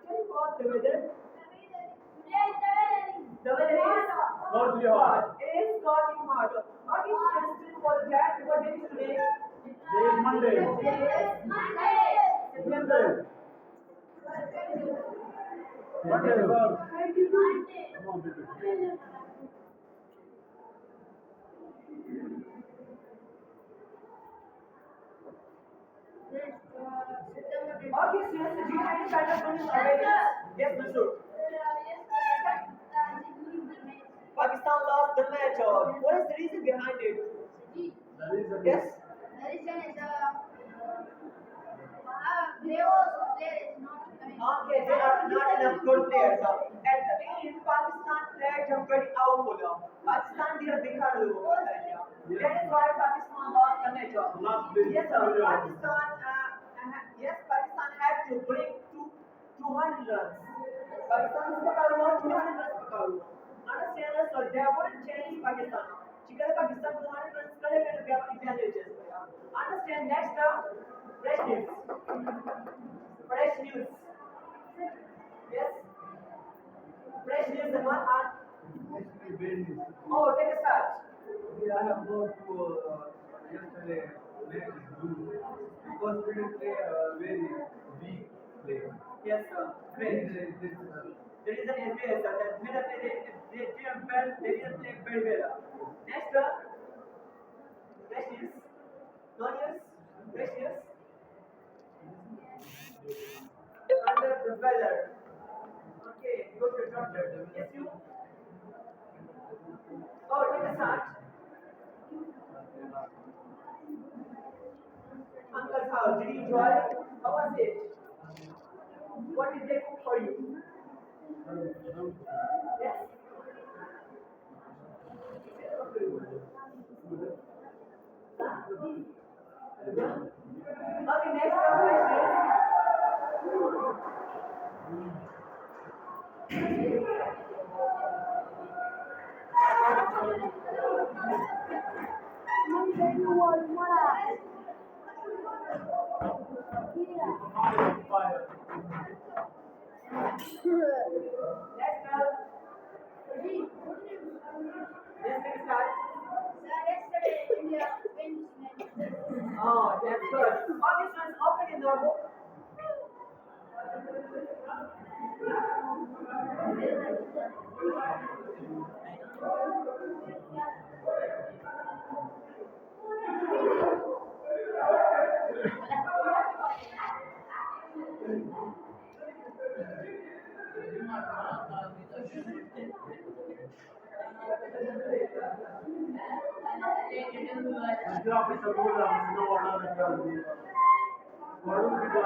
Tell me what the weather. The weather is Mostly hot. It is scorching hot. Okay, students, for that, what day is today? Today is Monday. Monday. Monday, sir. Come on, baby. Okay, students, do you have any kind of news already? Yes, Mr. Pakistan lost the match. What is the reason behind it? The reason is Yes? Okay, there are not enough good players. At the end, Pakistan played very outful. Pakistan did a big That is why Pakistan lost the match. Last day. Yes, sir. Pakistan had to bring 200 runs. Pakistan is 200 runs. Understand us? So they wouldn't change Pakistan. Jika Pakistan 200 runs करे मैंने evaluate Understand next fresh news. Fresh news. Yes. Fresh news and what are? Oh, take a start. Yeah, I have gone to yesterday match because we didn't play very weak play. Yes, sir. Great. The reason is this, sir, that they didn't play very well. Next, fresh news. No news. Fresh news. Under the weather. Okay, go to the doctor. Yes, you. Oh, take a start. Uncle's house. Did you enjoy it? How was it? What did they cook for you? Yes. Okay, next question. Next, yes, start. Oh, that's good. Okay, so it's open in the book. If आप इसे बोल रहा हूँ तो वाला रखा है मालूम भी तो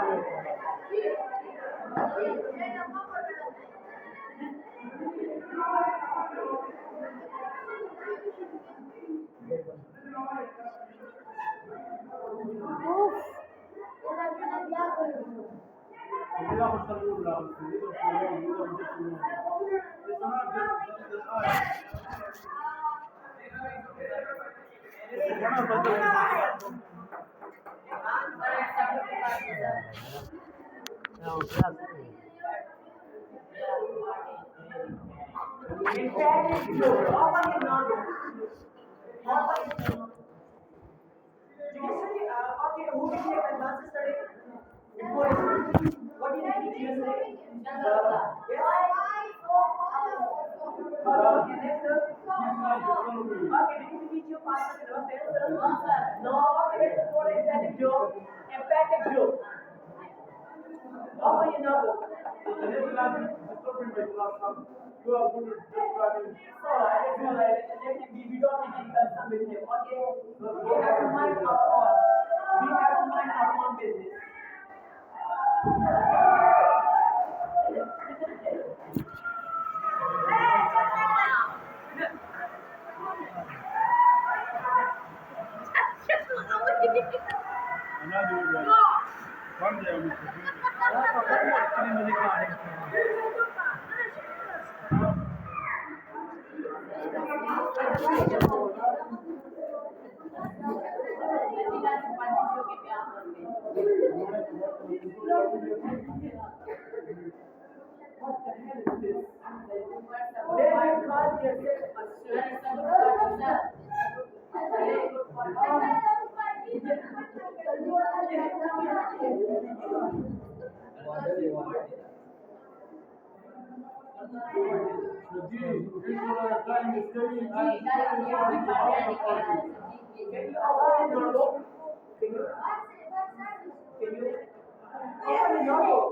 मेरा मतलब बोल रहा हूँ ये तो मुझे सुनो ये सुना बड़ा बदल In fact, it's true. How are you not? How are you? Yesterday, okay, who did you have advanced study? Before, what did you teach yesterday? Yes. Okay, next. Okay, did you teach you past the No, okay, let's go for emphatic joke. Emphatic joke. How are you not? You are good at describing. We don't need to concern with him. Okay, we have to mind our own. We have to mind our own business. One day we जी, इस time is studying. I am studying for the house of party. Can you open your book? Can you open your book?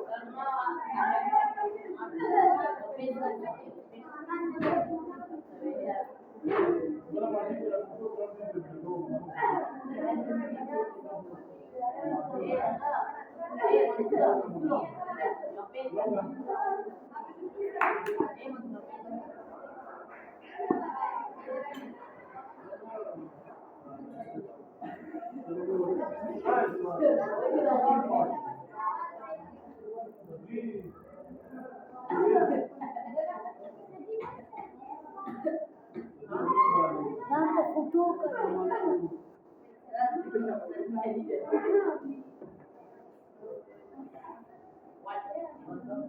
Nampak foto ke?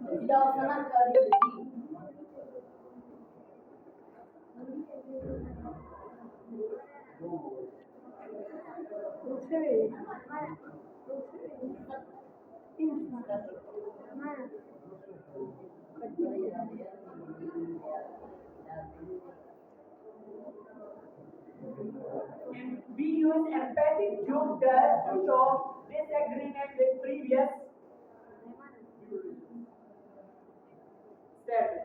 Tidak sangat kali We use empathic cue tests to show disagreement with previous statement.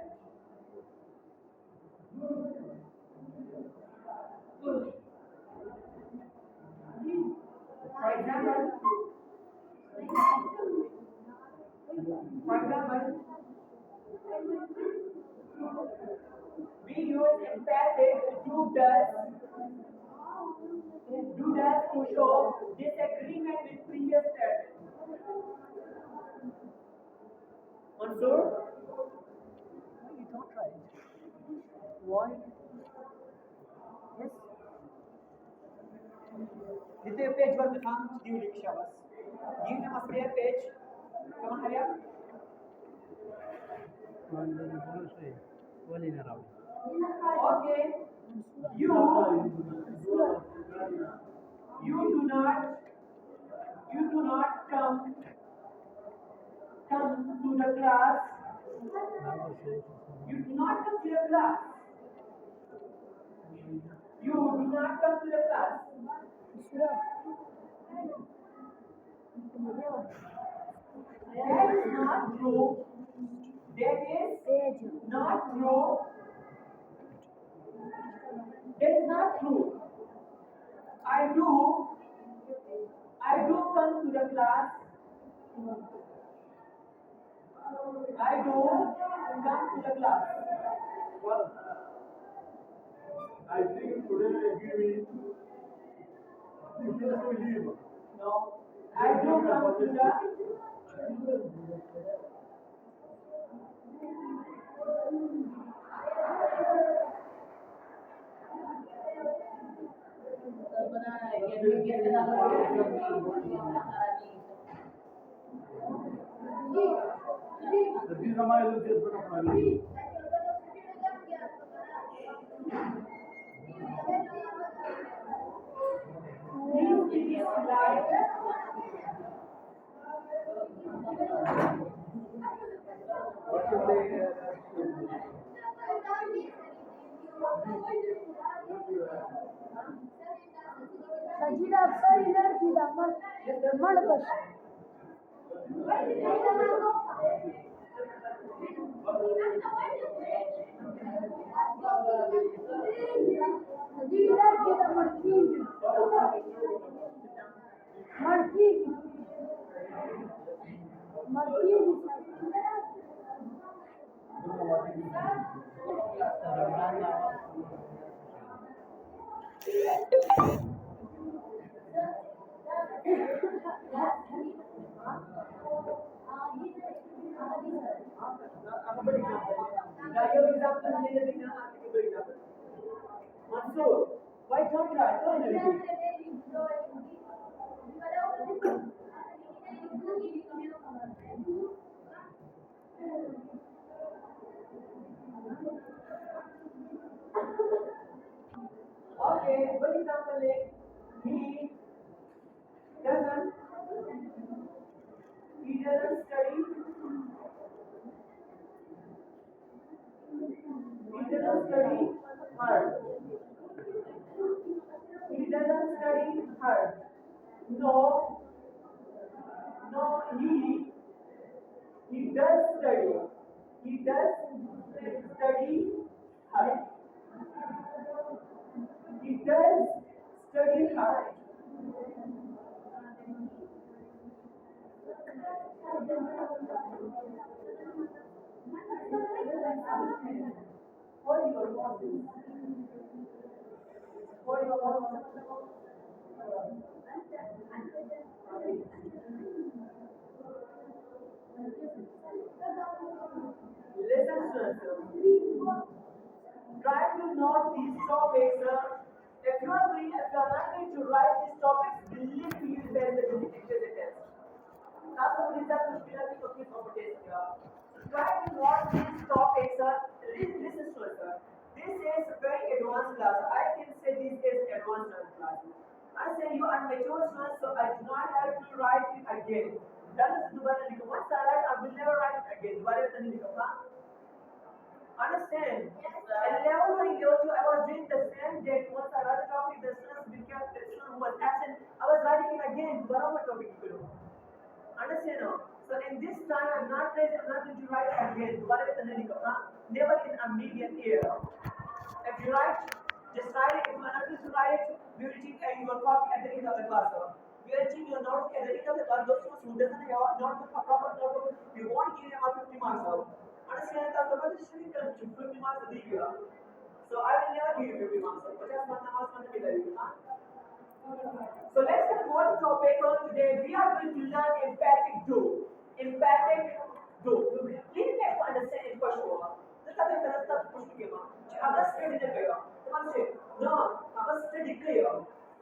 For example, we use empathic cue tests to show disagreement with previous statement. Mansur? You don't try it. Why? Yes? Did the page work on during Shabbos? Give them a spare page. Come on, hurry up. Okay. You do not come to the class. You do not come to the class. You do not come to the class. That is not true. That is not true. That is not true. I do come to the class. I do come to the class. Well, I think today we will leave. No. I do come to the These are my little bit of my What should they Sajida अक्सर इधर की दमन मड़ बस Sajida की दमन की Madki Madki Mansur, why don't try? Don't study. He does study hard. He does study hard. What are your responses? What are your responses? Listen, sir. Try to note these topics. If you are not going to write these topics, believe me, you will fail the test. That's the reason to fill up the competition here. Try to note these topics. Listen, sir. This is a very advanced class. I can say this is advanced class. I say you are mature students, so I do not have to write it again. That is दोबारा लिखो. Once I write, I will never write it again. दोबारा नहीं लिखूंगा. Understand? At level 1 and level 2, I was doing the same date. Once I write the topic, the students became the student who was absent. I was writing it again. दोबारा वो topic करो. Understand now? So in this time, I'm not going to write it again. दोबारा नहीं लिखूंगा. Never in a million year. If you write, just write it. If you are not going to write it, we will take your copy at the end of the class. We are taking your notebook at the end of the class. Those who doesn't have your notebook, a proper notebook, we won't give them a 50 marks out. Understand that the participant can 50 marks a year. So I will never give you 50 marks. But just one marks one will. So let's get more to topic on today. We are going to learn empathic do. Empathic do. Please make to understand it for sure. This is the first push to give up. अगर study नहीं करेगा तो मान से ना अगर study करेगा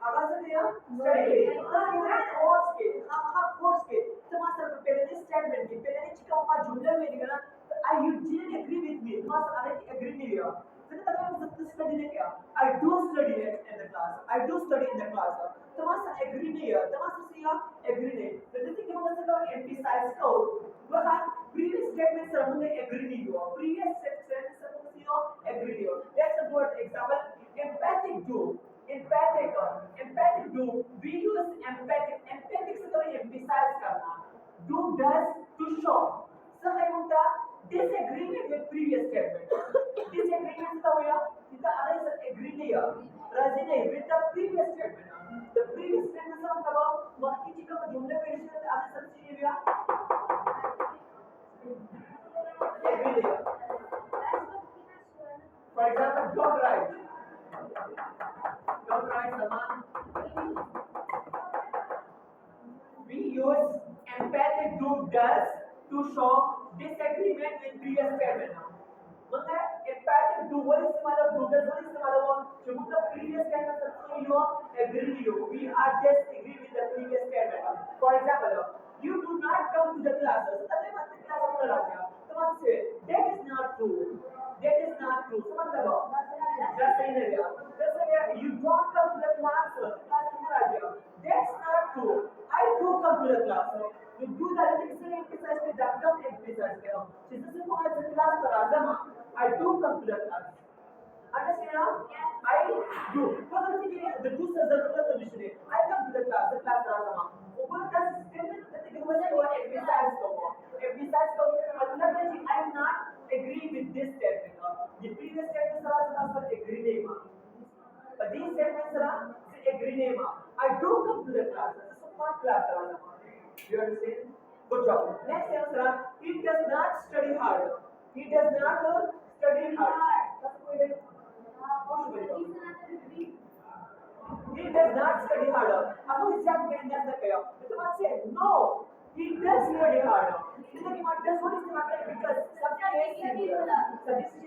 अगर स्टडी करेगा हाँ कोर्स के तो मान सर पहले ने स्टेटमेंट की पहले ने चिका हुआ जुमले में निकला तो I you didn't agree with me man sir अरे एग्री नहीं किया फिर तक मैं सब स्टडी नहीं किया I do study in the class I do study in the class तो मान सर एग्री नहीं किया तो मान सर सिया एग्री नहीं तो जैसे कि मान सर एम्फसाइज को वो था प्रीवियस स्टेटमेंट सर हमने एग्री नहीं हुआ previous statement sir agree here. Let's suppose example empathic do. Empathic do. We use empathic से तो emphasize करना. Do does to show. So है मुद्दा disagreement with previous statement. Disagreement से तो हुआ इतना अगर सर agree नहीं है राजी नहीं with the previous statement. The previous statement से मतलब वहाँ की चीज़ों को जुमले में रिश्ते अगर सर चीज़ हुआ agree नहीं है. For example, don't write. Don't write, Saman. We use empathic do does to show disagreement with previous statement. मतलब empathic do what is the do does what is the जो मतलब previous statement से you agree you. We are disagree with the previous statement. For example, you do not come to the classes. तभी मत class में लग गया. तो मत से that is not true. That is not true. So मतलब that's the area. That's the area. You don't come to the class. Class में आ गया. That's not true. I do come to the class. You do that thing emphasize के जब कम emphasize करो. जिससे को आज class करा जमा. I do come to the class. Understand now? I do. तो the two says the condition. I come to the class. The class करा जमा. ऊपर का statement कि मुझे वो emphasize करो. Emphasize करो मतलब है कि I am not agree with this statement. The previous statement sir agree नहीं हुआ. But these statements sir agree नहीं हुआ. I do come to the class. So what class कराना? You understand? Good job. Next answer he does not study hard. He does not study hard. He does not study hard. अब वो exact में अंदर क्या? तो बात से no. He does study hard. Because what is the matter? Because subject is singular. Subject is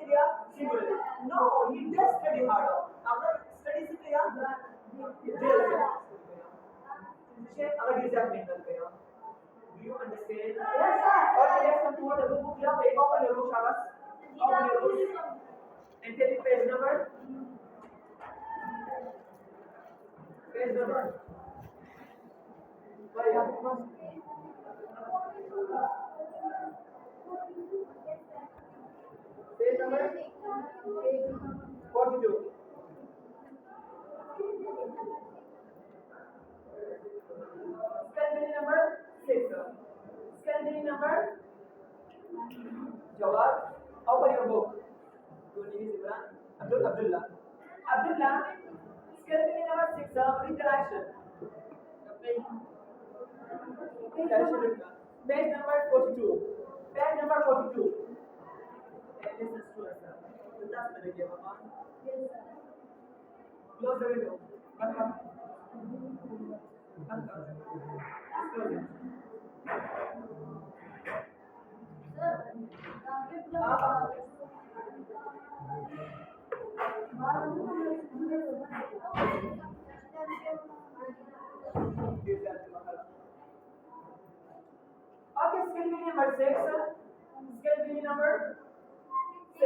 singular. No, he does study hard. अगर study से क्या? अगर exam में कर गया. Do you understand? Yes, sir. Okay, let's come to the book. Yeah, take off your book, Shabas. Open your book. And take page number. Page number. Why you have Page number 42. Scale number 6. Scale number Jawab, open your book. Your name is Imran. Abdullah. Abdullah, skill meaning number 6, read the action. Direction. Page number 42. Page number 42. And listen to us. The last minute, Mama. Close the window. Come. Close it. Okay, skill meaning number 6. Skill meaning number 6.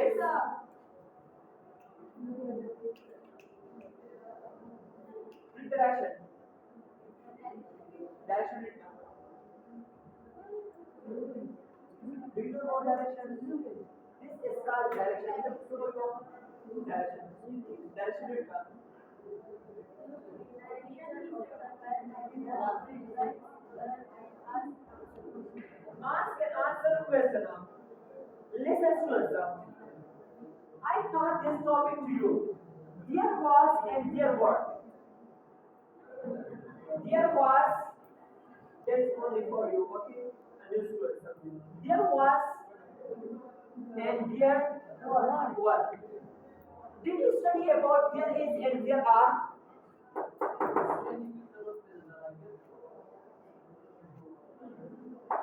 Read the direction. Direction read now. Do you know what direction? This is called direction. In the book direction. Direction read now. Ask and answer question now. Listen to answer. I taught this topic to you. There was and there were. There was, that is only for you, okay? And this is something. There was and there were. Did you study about there is and there are?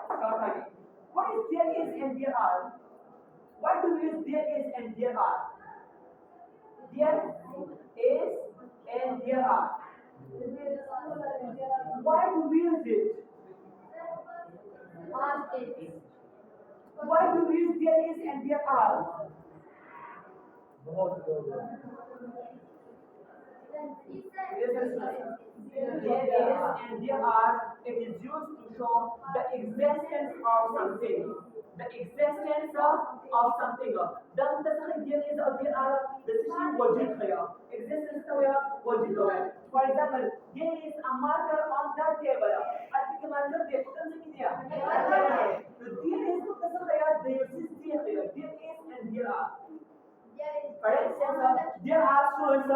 Start again. What is there is and there are? Why do we use there is and there are? There is and there are. Why do we use it? Why do we use there is and there are? Listen to me. There is and there are, it is used to show the existence of something. The existence of something. जब हम तस्वीर there is और there are, the system वजूद है. Existence का हुआ वजूद है. For example, there is a marker on the table. आज के marker देखो कौन सा किया? तो there is को तस्वीर है, there is there है. There is and there are. For instance, there are students.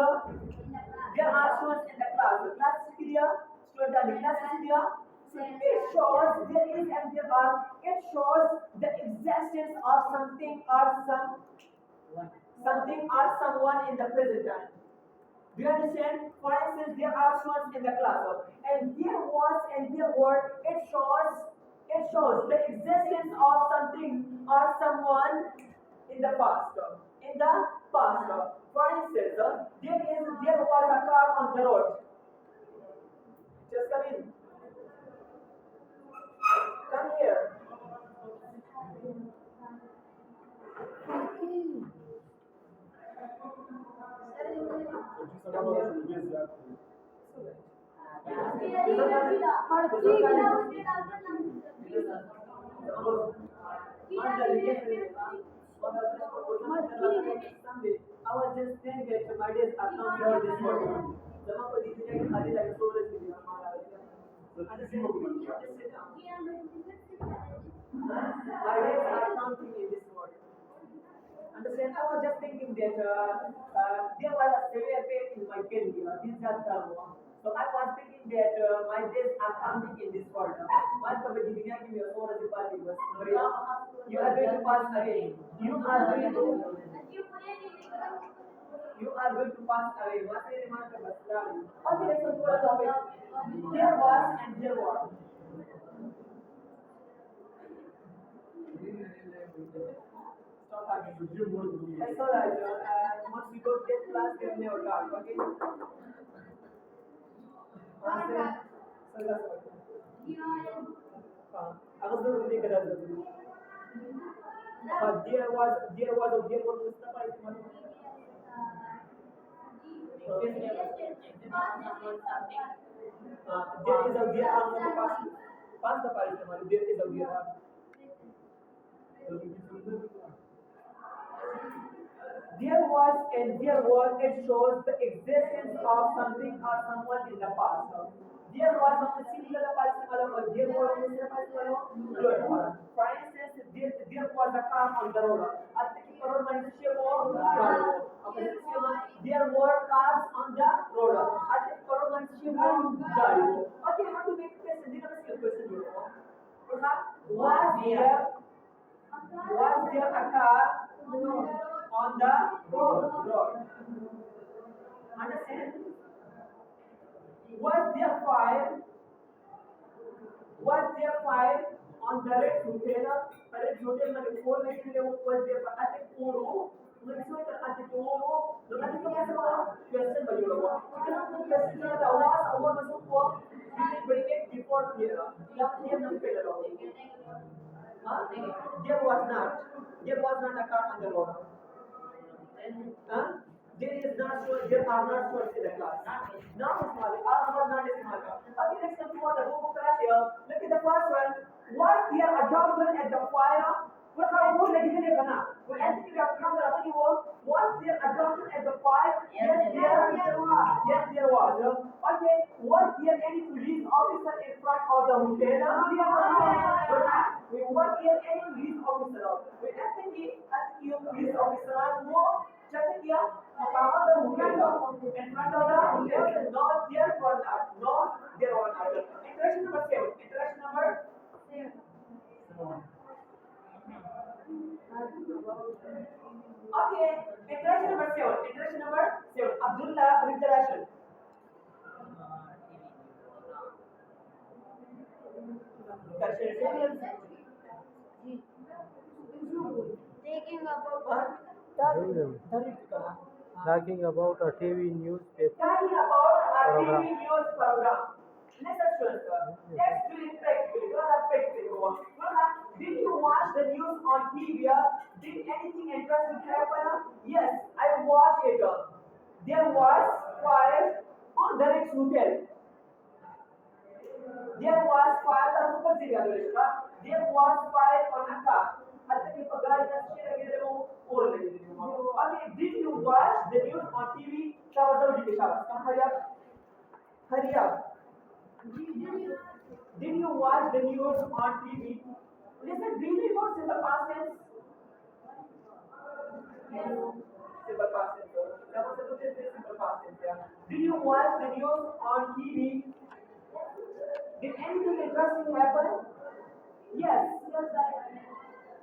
There are students in the class. The class is clear. Students are in the class is clear. So it shows there is and there are. It shows the existence of something or something or someone in the present time. Do you understand? For instance, there are students in the class, and there was and there were. It shows the existence of something or someone in the past. In the past, for instance, there was a car on the road. Just come in. Come here. I was just saying that my days are not here this morning. जमा को दीजिए कि खाली light so रही थी हमारा understand? Just sit down. My days are counting in this world. Understand? I was just thinking that there was a severe pain in my kidney. This is so I was thinking that my days are counting in this world. Once the dunia की मेरा सोना दिपाली बस you are going to pass away. You are going to pass away. What is the matter? Okay, let's go to the topic. There was and there were. Stop talking. That's all right. Once we go to that class, then we will talk. Okay. There was Mustafa is there is a there are no pass the Paris there is a there are. There was and there was, it shows the existence of something or someone in the past. There was हम singular का पास वाला और there was दूसरे पास वाला plural वाला. For instance, there was a car on the road. At the road, manusia ko galo. There were cars on the road. At the road, manusia ko galo. Okay, how to make this? Hindi naman sila question dito. Was there a car on the road? Understand? Was there fire? Was there fire on the red hotel? Red hotel में phone लगे थे वो was there fire? अरे फोनो मुझे समझ आता है कि वो लोग अभी क्या सब क्वेश्चन बजे लोग क्योंकि हम क्वेश्चन किया था आवाज मसूद को we bring it before here या ये नहीं पहले लोग हाँ there was not a car on the road हाँ there are not words in the class. Now is small. Our not is small. Okay, let's come to the book class here. Look at the first one. Was there a doctor at the fire? What kind of word like this? We answer the doctor. Was there a doctor at the fire? Yes, there was. Yes, there was. Okay. Was there any police officer in front of the hotel? We was there any police officer? We answer the police officer. Check here. Makaman the hotel. In front of the hotel. Not there for that. Not there for that. Interaction number 7. Interaction number 7. Okay, interaction number 7. Interaction number 7. Abdullah interaction. Taking about Talking about a TV newspaper Talking about a program. TV news program. Listen, students. Let's do it practically. You are practical. Did you watch the news on TV? Did anything interesting happen? Yes, I watched it. There was fire on the Rex Hotel. There was fire. There was fire on a car. Okay, did you watch the news on TV? Hurry up. Hurry up. Did you watch the news on TV? Listen, really about simple past tense? Simple past tense. Simple past tense. Did you watch the news on TV? Did anything interesting happen? Yes.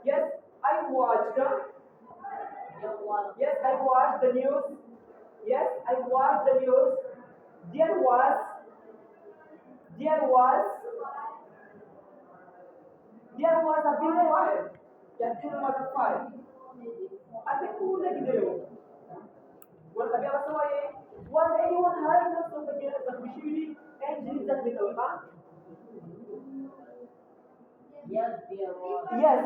Yes, I watched. Yes, I watched the news. Yes, I watched the news. There was a big fire. Yes, there was a fire. I think who like it? What was anyone hurt from the machine engine that we know, huh? Yes, there was. Yes.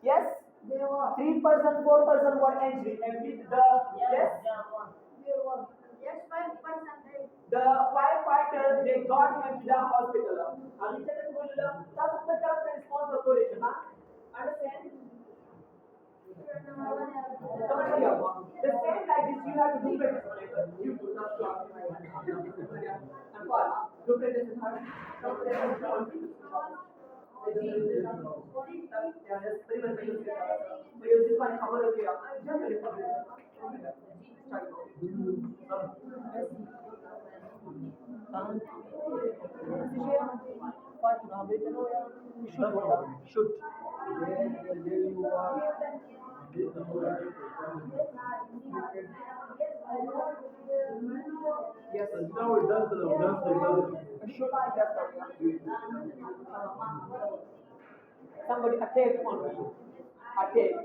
Yes. there was 3%, 4% were injured. And with the yes, There was. yes 5%. the firefighters they got him to the hospital. And he said, "That's the responsibility, huh? Understand? Come on, here. The same like this, you have to do practice on it. You do not stop. And what? Do practice with her. Some practice on yeah, that's very much used. We use this one cover of here. Generally, should. Yes, Now it does the should. Somebody attacked on me. Attacked.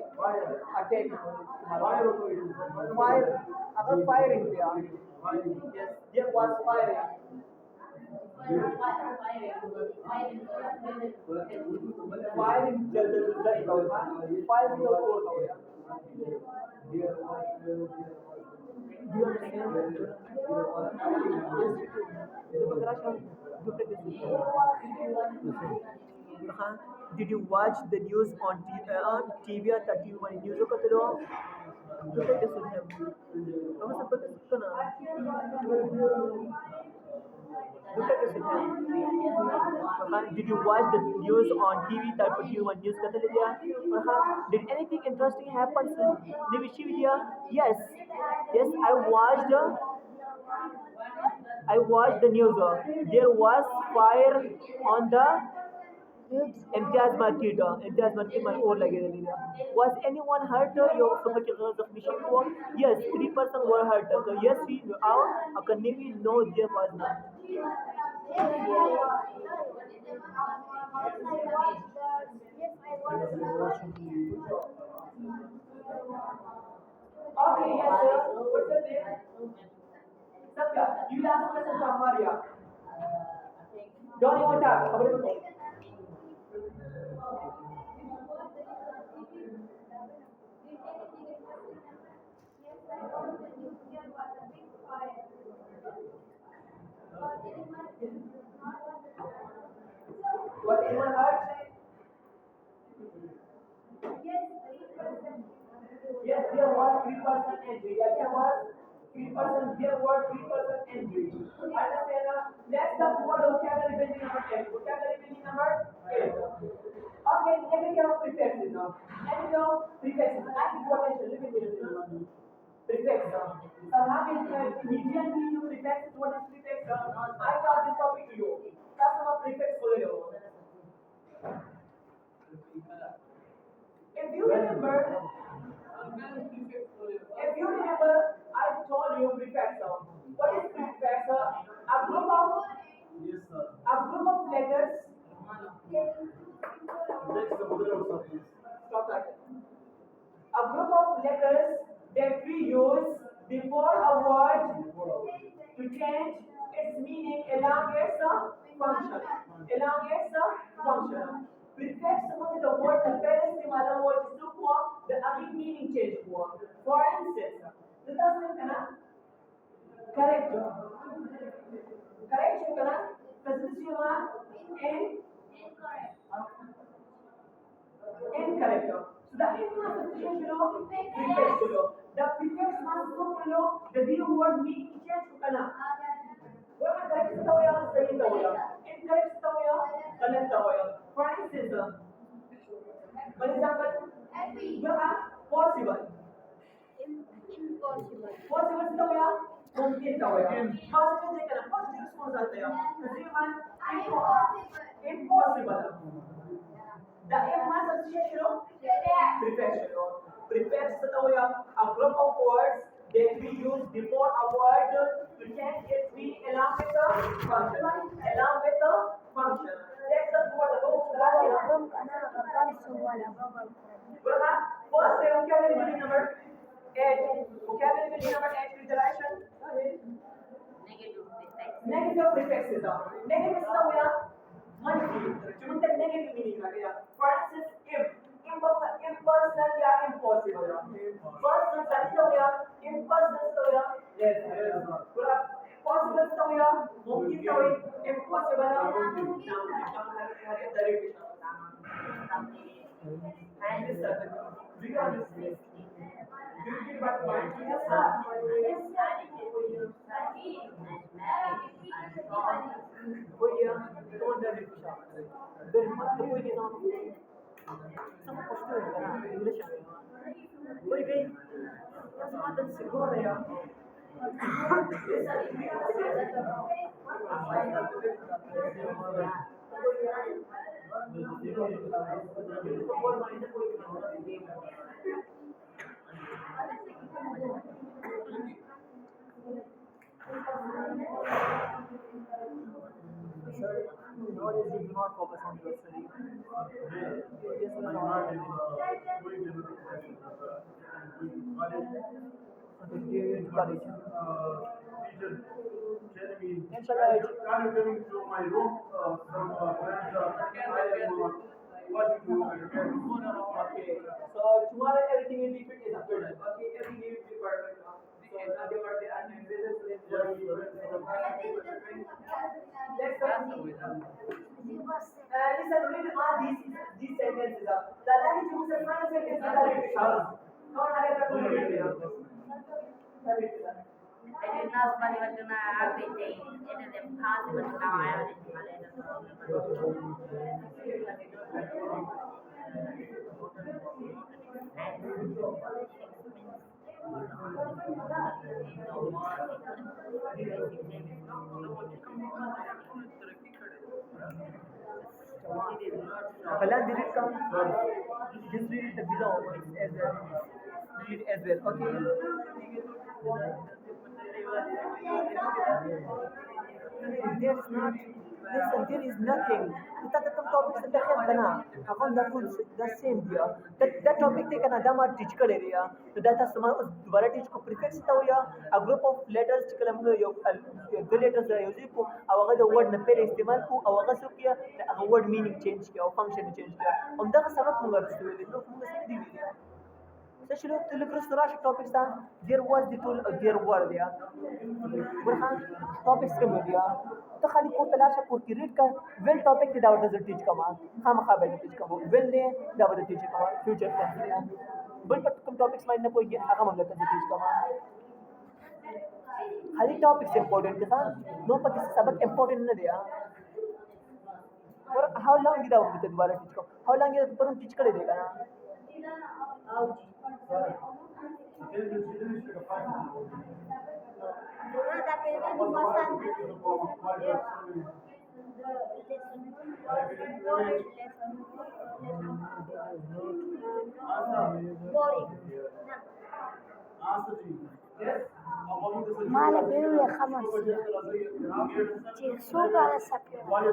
Fire. Other firing there. Yes, there was firing. Firing the firing the road. Do you understand? Did you watch the news on TV or TV when news ko telo? To practice with him. Kamu sempat practice ko na. दूसरा question है did you watch the news on TV that put you on news kata liya did anything interesting happen in Nivishi Vidya yes I watched the news there was fire on the امتياز market my और लगे रही was anyone hurt your super killers of mission war yes 3% were hurt so yes we out academy no there was none okay yes sir what's your name Satya you will ask question from Maria don't even talk खबरें बताओ was anyone hurt yes there was 3% entry yes there was 3% there were 3% entry understand next the word vocabulary building number 10 vocabulary building number 8 okay negative of prefixes now negative of prefixes I give you attention look at this prefix so how can immediately you prefix what is prefix I taught this topic to you that's what prefix बोले हो if you remember I told you prefix what is prefix a group of letters stop that a group of letters that we use before a word to change its meaning along its function. Prefix होते the word the पहले इस्तेमाल हुआ जिसको हुआ the अगली meaning change हुआ. For instance, this is ना correct जो करना प्रसिद्ध हुआ incorrect. So the incorrect prefix बोलो. The prefix must go below the new word meaning change करना. वह correct तो या सही तो या incorrect तो या गलत तो या. For instance, for example, you have possible. Possible तो या मुमकिन तो या. Positive देखना positive response आता है. Impossible. The M was association prefix तो या a group of words that we use before a word to change its meaning along with the function. That's the word the book first vocabulary building number 8 vocabulary building number 8 preparation negative prefixes negative तो या मंफी जो मतलब negative meaning आ गया for instance impersonal या impossible personal सही तो या impersonal तो या yes पूरा possible तो या मुमकिन तो या impossible Sir, nowadays you do not focus on your study. College. Inshallah, I'm coming to my room. Some friends watching you. Okay. So tomorrow everything will be fit is after that. Okay, everything will be perfect. So now they were there and this will let's start. Listen, read all these sentences up. The language of Musalman sentence is the Come on, I got to read it. It is not possible to know everything. It is impossible to know everything. Falan, did it come? Just read it below. It's as well. Read as well. Okay. There's not. Listen, there is nothing. Kita tetap topik sedekah kana. Ako na full the same dia. That topic te kana dama teach kare dia. तो that sama दोबारा teach को prefix ta या a group of letters चिकला मुझे यो दो letters है यूज़ी को अवगा the word न पहले इस्तेमाल को अवगा सो किया अवगा word meaning change किया और function change किया हम दा का सबक मुंगा रस्ते हुए देखो मुंगा सब दी हुई है Especially to look at the topics that there was the tool there were there. Burhan topics के media तो खाली को तलाश है को read का well topic की दावत से teach कमा हम खाबे teach कमा well ने दावत teach कमा future tense बल पर कम topics माइंड ना कोई ये आका मंगता से teach कमा खाली topics important के साथ नो पर किसी सबक important ना दिया और how long की दावत देते दोबारा teach को how long ये पर हम teach कर देगा ना Mala beruya khamas. Ci soga ala sapya. What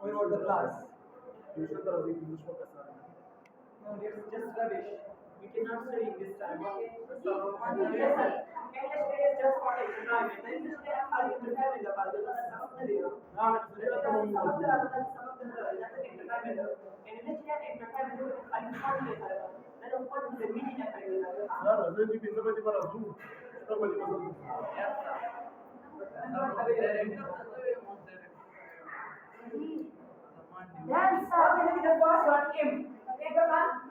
about the class? No, it's just rubbish. We cannot study this time, okay? So, English is just for enjoyment. English is entertainment. Then look at the first one, M.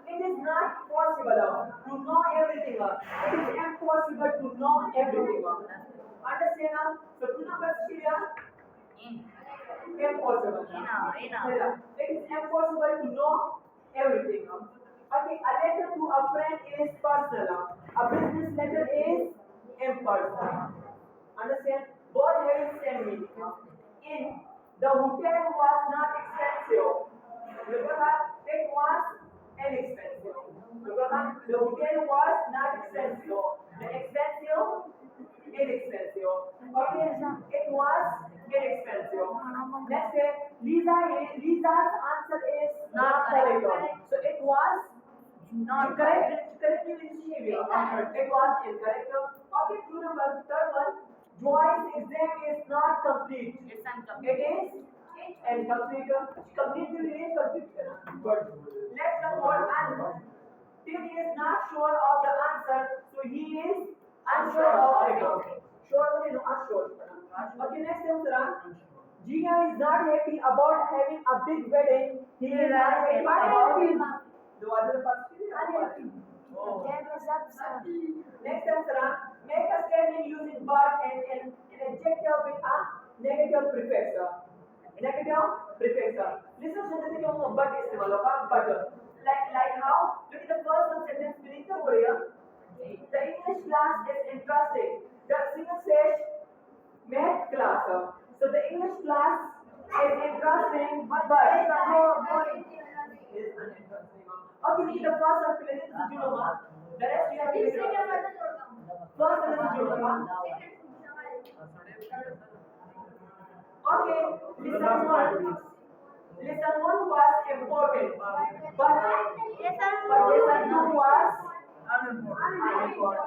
It is not possible to know everything. It is impossible to know everything. Understand now? So to know Syria, impossible. It is impossible to know everything. Okay, a letter to a friend is personal. A business letter is impersonal. Understand? Both have same meaning. In the hotel was not expensive. Remember that? It was inexpensive. Remember that? The hotel was not expensive. The expensive, inexpensive. Okay, it was inexpensive. Next day, Lisa's answer is not correct. So it was not correct. Correctly behavior. It was incorrect. Okay, true number. Third one. Joy's exam is not complete. It's incomplete. It is incomplete. Complete is complete. Good. Next number one. Tim is not sure of the answer, so he is unsure of it. Sure or no? Unsure. Okay, next answer. Gia is not happy about having a big wedding. He is not happy about the other person. Oh. Next answer. Make a statement using but and an adjective with a negative prefix. Negative prefix. Listen to the but is but. Like how? Look at the first sentence beneath the word. The English class is interesting. The singer says math class. So the English class is interesting, but is uninteresting. Okay, look at the first one. This is Junoma. The rest you have to listen. First one is Junoma. Okay, listen one. Listen one was important, but listen two was unimportant.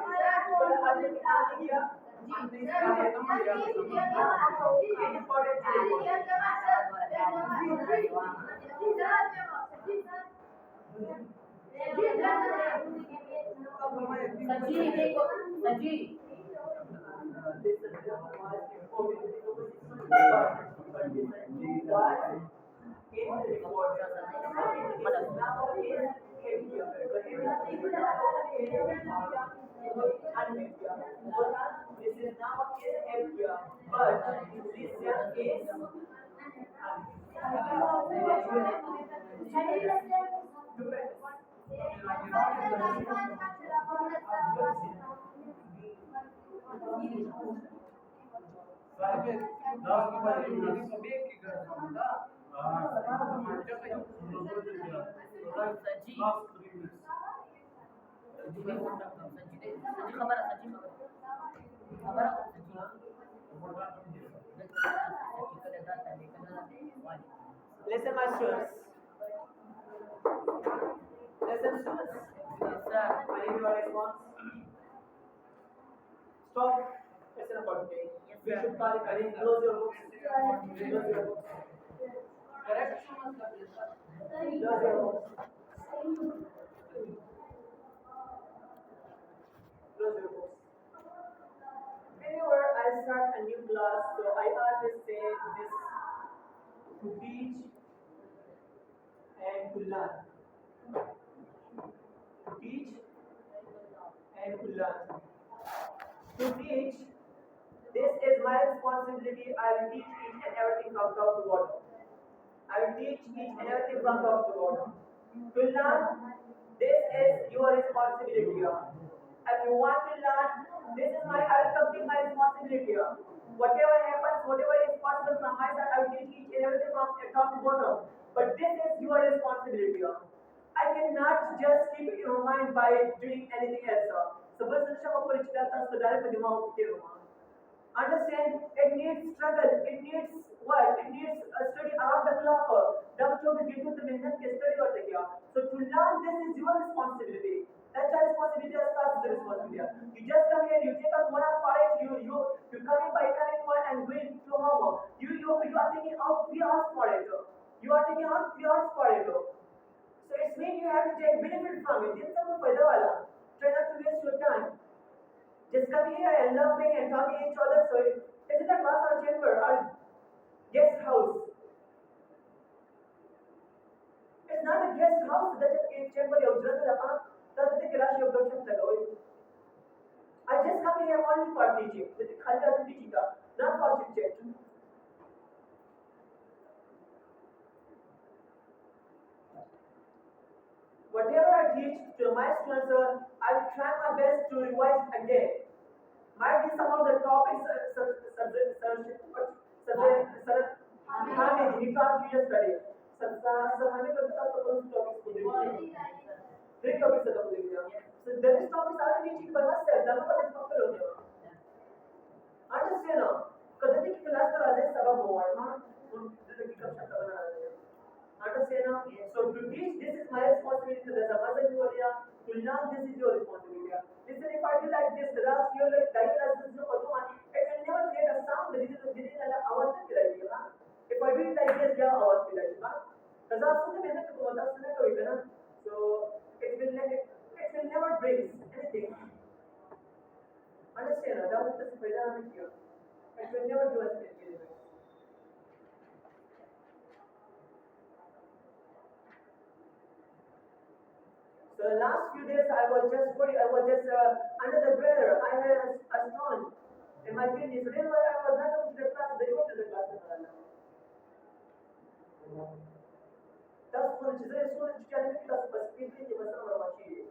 Anvitya. This is now is Evya, but this young is Sabe, nós que fazemos sabia que gravamos lá? Já foi nos outros dias. Nós primeiros. सच्ची खबर है सच्ची खबर है listen, my students. Listen, students. I need your response. Stop. Listen about today. We should call it. I need close your books. Close your books. Correct? Close your books. Close your books. Whenever I start a new class, so I always say this: to teach and to learn. To teach and to learn. To teach, this is my responsibility. I will teach each and everything from top to bottom. I will teach each and everything from top to bottom. To learn, this is your responsibility. If you want to learn, this is I will complete my responsibility. Whatever happens, whatever is possible from my side, I will teach each and everything from top to bottom. But this is your responsibility. I cannot just keep it in your mind by doing anything else. So, understand, it needs struggle, it needs what? It needs a study around the clock. So to learn, this is your responsibility. That's your responsibility as far as the responsibility. You just come here, you take up 1 hour for it, you come in by coming one and going to homework. You are taking out 3 hours for it. You are taking out 3 hours for it. So it's mean you have to take benefit from it. This is something for the wala. Try not to waste your time. Just come here and laughing and talking each other. So is it a class or chamber or guest house? It's not a guest house. That's a chamber. I just come here only for teaching. With the culture of teaching, not for chit chat. Whatever I teach to my students, I will try my best to revise again. Might be some of the topics, he can't you just study. Three topics are the So there is topics I will teaching by myself. That's what is popular. Understand now? Because I think class का राजे सबक हुआ है ना तो जैसे कि कब शब्द बना रहे हैं understand now? So to teach this is my responsibility the samajh में हो रहा to learn this is your responsibility listen if I do like this the last year like diagnosis this no पता it will never create a sound that is वाला आवाज नहीं करेगा if I do it like this क्या आवाज करेगा रज़ा सुनने में तो बहुत सुनने को इतना so it will never bring anything understand that was the फायदा नहीं किया it will never do us anything So the last few days I was just worried, I was just under the weather. I had a stone in my kidney. So then I was not going to the class, they go to the class. That's one which is very soon to tell me class, but people in the summer watch it.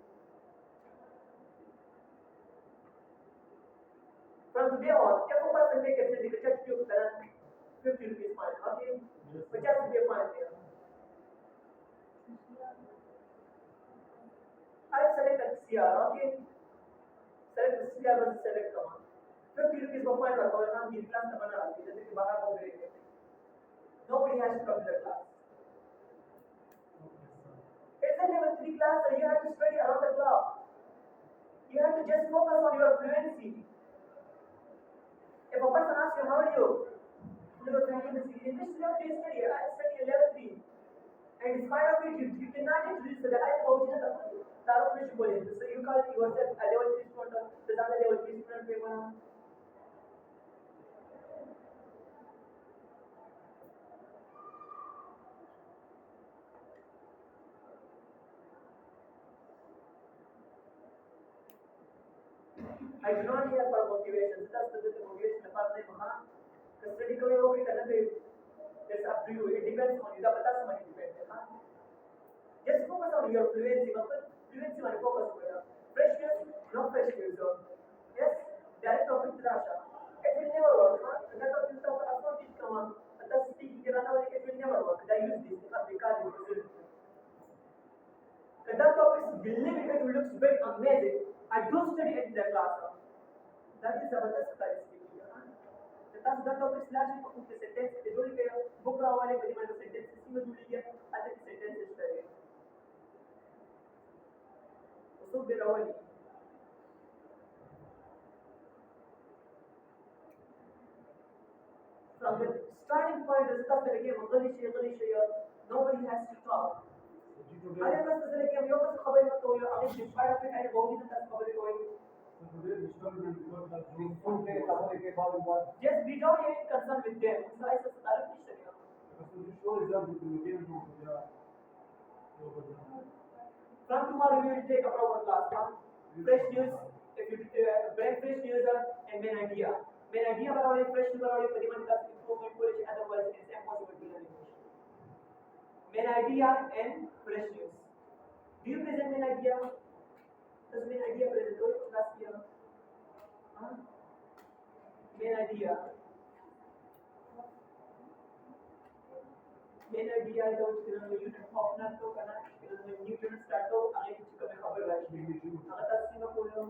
From today on, if a person make a the church to 50 rupees fine, okay? But just to be fine there. I select a CR, okay? Select the CR versus select command. 50 rupees for fine work, or not, class the banana, nobody has to come to the class. It's a level 3 class, so you have to study around the clock. You have to just focus on your fluency. If a person asks you, how are you? You know, in which level do you study? I study at level 3. And in spite of it, you cannot introduce the guy about it. So you call yourself a level 3 student, the other level 3 student. I do not hear for motivation. That's the motivation apart from Maha. Study कभी वो भी करना चाहिए. It's up to you. It depends on you. दा पता समझ depend है. Just focus on your fluency. मतलब fluency वाले focus करो. Freshness, no freshness. Yes, direct topic terasa. It will never work. That topic तो आपको teach कमा. अतः speaking कराना वाले it will never work. That use this. इसका बेकार है. That topic believe it will look very amazing. I don't study it in the class. That is जबरदस्त कार्य speaking. That's that topic largely for the sentence. The जोड़ी के book वाले बड़ी बड़ी sentence इसमें जोड़ी है. आज की sentence इस तरह है. उसको बेरावली. From the starting point, the stuff that again, nobody has to talk. अरे बस ऐसे लगे हम योगा से खबर मत हो या अभी डिस्पाइट ऑफ इट बहुत ही तक खबर कोई just we don't even concern with them so I said तारीफ नहीं करेगा from tomorrow we will take a proper class fresh news if you bring fresh news and main idea बनाओ fresh news बनाओ परिमाण का improvement कोई otherwise it's impossible to learn main idea and fresh news. Do you present main idea? Does main idea present? Do you last year? Main idea. Main idea is about unit partner to करना, new unit start तो आगे कुछ कभी खबर रही. अगर तस्वीर में बोलो,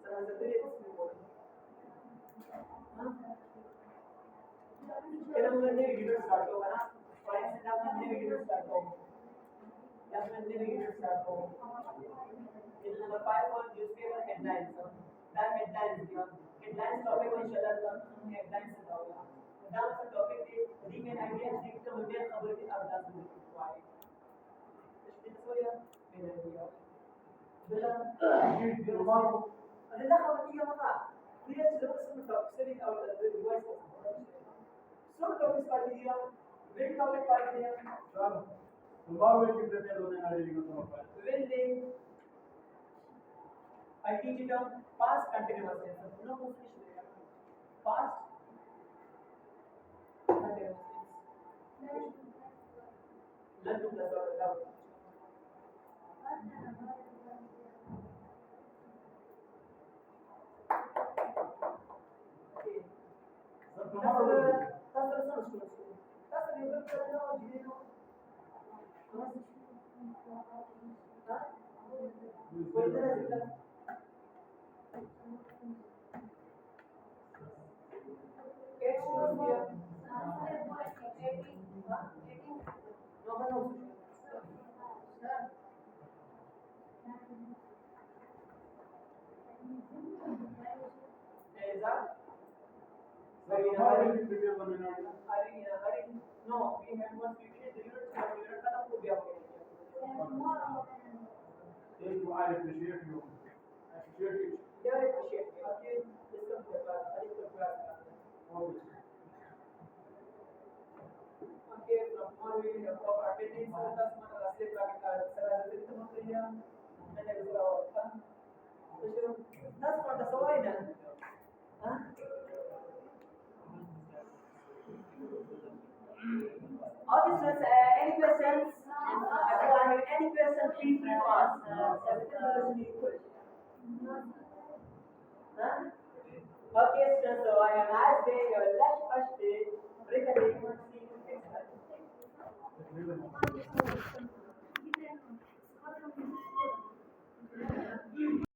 समझ सकते हैं तस्वीर बोलो. फिर हम ने unit start तो करना. For instance, हम ने unit start तो. In number 5 for newspaper headlines. That headlines headlines topic को इंशाल्लाह हम headlines से होगा. नाम से topic है the main idea is to main खबर की अवधारणा को आए. इसलिए या main idea. बिल्ला अल्लाह खबर की होगा. क्लियर सिलेबस में टॉपिक से भी और रिवाइज कर. सब टॉपिक्स पढ़ लिया. वेट टॉपिक पढ़ लिया. Tomorrow we will prepare one another Will they? I teach it on past continuous tense. No position. Past continuous tense. Learn to plus or without. Okay. That's the level. No, we have one future. The unit खत्म हो गया I appreciate you. Appreciate it. Yeah, I appreciate you. Okay, listen to the class. I listen to class. Okay, from one we have proper attendance. That's what I said. Like that's what the soil done. Huh? Officers, any questions? If you have any questions, please to ask. Okay, so I have a nice day. Your last first day. Break a day. See you next time.